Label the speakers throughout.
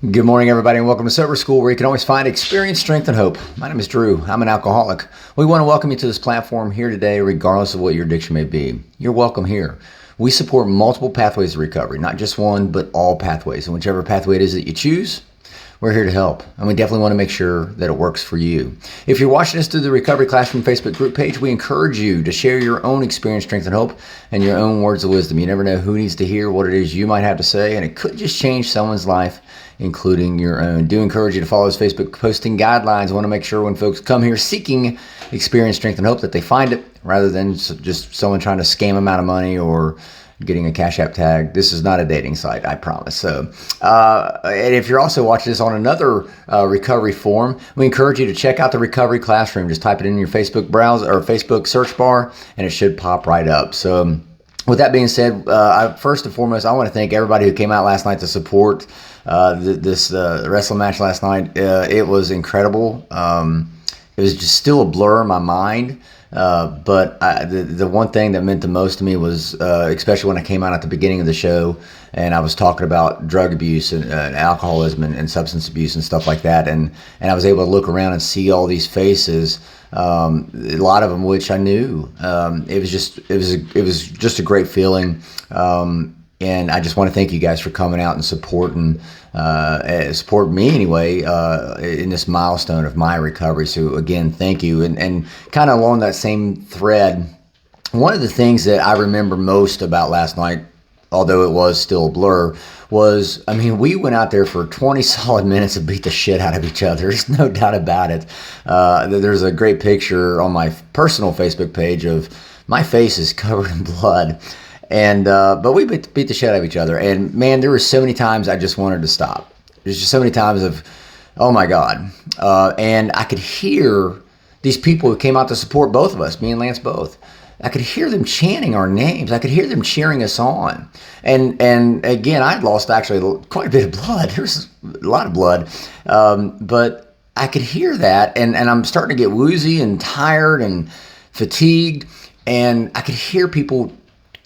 Speaker 1: Good morning, everybody, and welcome to Sober School, where you can always find experience, strength, and hope. My name is Drew. I'm an alcoholic. We want to welcome you to this platform here today, regardless of what your addiction may be. You're welcome here. We support multiple pathways of recovery, not just one, but all pathways. And whichever pathway it is that you choose, we're here to help. And we definitely want to make sure that it works for you. If you're watching us through the Recovery Classroom Facebook group page, we encourage you to share your own experience, strength, and hope, and your own words of wisdom. You never know who needs to hear what it is you might have to say, and it could just change someone's life, including your own. Do encourage you to follow us Facebook posting guidelines. I want to make sure when folks come here seeking experience, strength, and hope that they find it rather than just someone trying to scam them out of money or getting a Cash App tag. This is not a dating site, I promise. So, and if you're also watching this on another recovery forum, we encourage you to check out the Recovery Classroom. Just type it in your Facebook browser or Facebook search bar, and it should pop right up. So, with that being said, first and foremost, I want to thank everybody who came out last night to support this wrestling match last night. It was incredible. It was just still a blur in my mind. But the one thing that meant the most to me was, especially when I came out at the beginning of the show and I was talking about drug abuse and alcoholism and substance abuse and stuff like that. And I was able to look around and see all these faces, a lot of them which I knew. It was just a great feeling. And I just want to thank you guys for coming out and supporting me anyway in this milestone of my recovery. So again, thank you. And kind of along that same thread, one of the things that I remember most about last night, although it was still a blur, was, we went out there for 20 solid minutes and beat the shit out of each other. There's no doubt about it. There's a great picture on my personal Facebook page of my face is covered in blood. And but we beat the shit out of each other. And man, there were so many times I just wanted to stop. There's just so many times of, oh my God. And I could hear these people who came out to support both of us, me and Lance both. I could hear them chanting our names. I could hear them cheering us on. And again, I'd lost actually quite a bit of blood. There's a lot of blood. But I could hear that. And I'm starting to get woozy and tired and fatigued. And I could hear people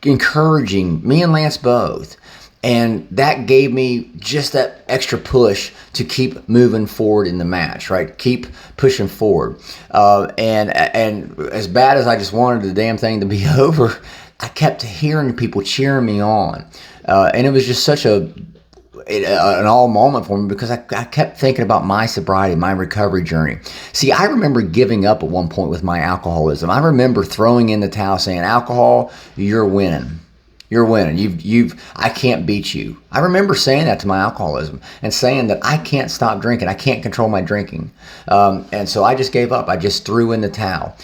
Speaker 1: encouraging me and Lance both, and that gave me just that extra push to keep moving forward in the match, right? Keep pushing forward. And as bad as I just wanted the damn thing to be over, I kept hearing people cheering me on, and it was just such an all moment for me because I kept thinking about my sobriety, my recovery journey. See, I remember giving up at one point with my alcoholism. I remember throwing in the towel saying, alcohol, you're winning. You're winning. I can't beat you. I remember saying that to my alcoholism and saying that I can't stop drinking. I can't control my drinking. And so I just gave up. I just threw in the towel.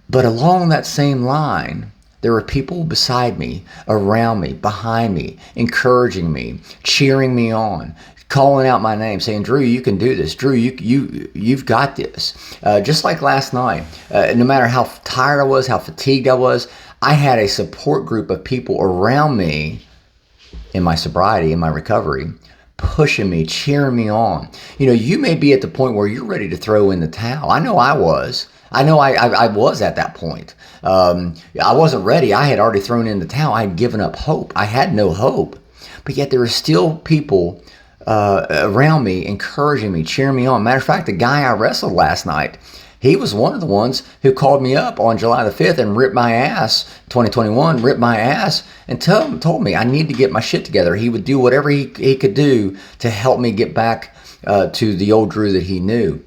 Speaker 1: But along that same line, there were people beside me, around me, behind me, encouraging me, cheering me on, calling out my name, saying, Drew, you can do this. Drew, you've got this. Just like last night, no matter how tired I was, how fatigued I was, I had a support group of people around me in my sobriety, in my recovery, pushing me, cheering me on. You may be at the point where you're ready to throw in the towel. I know I was. I know I was at that point. I wasn't ready. I had already thrown in the towel. I had given up hope. I had no hope. But yet there were still people around me encouraging me, cheering me on. Matter of fact, the guy I wrestled last night, he was one of the ones who called me up on July the 5th and ripped my ass, 2021, ripped my ass, and told me I need to get my shit together. He would do whatever he could do to help me get back to the old Drew that he knew.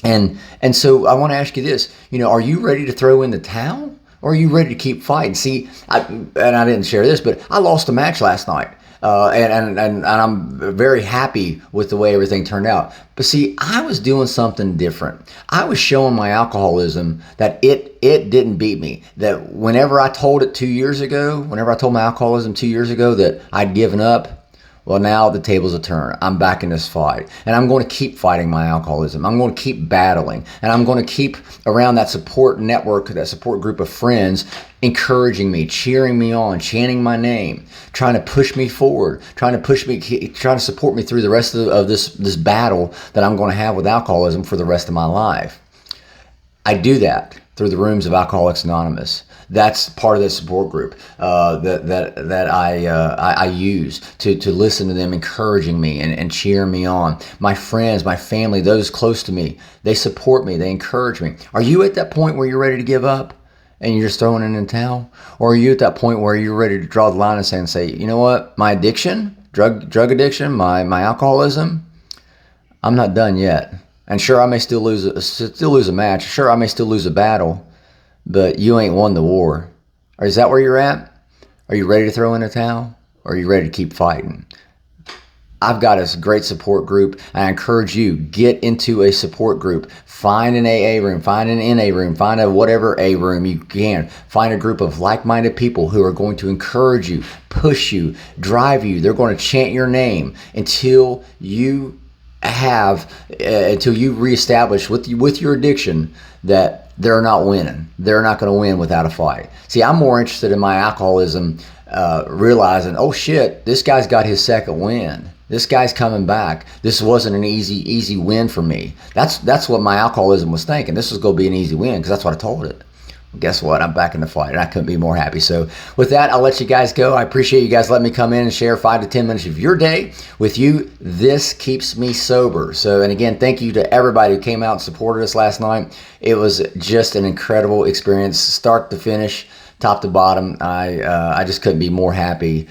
Speaker 1: And so I want to ask you this, are you ready to throw in the towel or are you ready to keep fighting? See, I didn't share this, but I lost a match last night. And I'm very happy with the way everything turned out. But see, I was doing something different. I was showing my alcoholism that it didn't beat me. That whenever I told my alcoholism 2 years ago that I'd given up, well, now the tables are turned. I'm back in this fight. And I'm going to keep fighting my alcoholism. I'm going to keep battling. And I'm going to keep around that support network, that support group of friends, encouraging me, cheering me on, chanting my name, trying to push me forward, trying to support me through the rest of this battle that I'm going to have with alcoholism for the rest of my life. I do that through the rooms of Alcoholics Anonymous. That's part of the support group that I use to listen to them, encouraging me and cheering me on. My friends, my family, those close to me, they support me, they encourage me. Are you at that point where you're ready to give up and you're just throwing in the towel? Or are you at that point where you're ready to draw the line and say, you know what, my addiction, drug addiction, my alcoholism, I'm not done yet. And sure, I may still lose a match. Sure, I may still lose a battle, but you ain't won the war. Or is that where you're at? Are you ready to throw in a towel? Or are you ready to keep fighting? I've got a great support group. I encourage you, get into a support group. Find an AA room, find an NA room, find a whatever A room you can. Find a group of like-minded people who are going to encourage you, push you, drive you. They're going to chant your name until you reestablish with your addiction that they're not winning. They're not going to win without a fight. See, I'm more interested in my alcoholism, realizing, oh shit, this guy's got his second win. This guy's coming back. This wasn't an easy win for me. That's what my alcoholism was thinking. This was going to be an easy win because that's what I told it. Well, guess what? I'm back in the fight, and I couldn't be more happy. So with that, I'll let you guys go. I appreciate you guys letting me come in and share 5 to 10 minutes of your day with you. This keeps me sober. So, and again, thank you to everybody who came out and supported us last night. It was just an incredible experience, start to finish, top to bottom. I just couldn't be more happy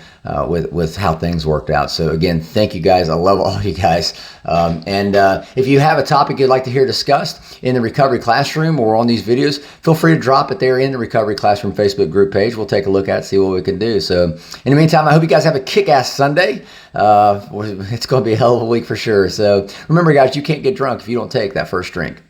Speaker 1: with how things worked out. So again, thank you guys. I love all of you guys. And if you have a topic you'd like to hear discussed in the Recovery Classroom or on these videos, feel free to drop it there in the Recovery Classroom Facebook group page. We'll take a look at it, see what we can do. So in the meantime, I hope you guys have a kick-ass Sunday. It's going to be a hell of a week for sure. So remember, guys, you can't get drunk if you don't take that first drink.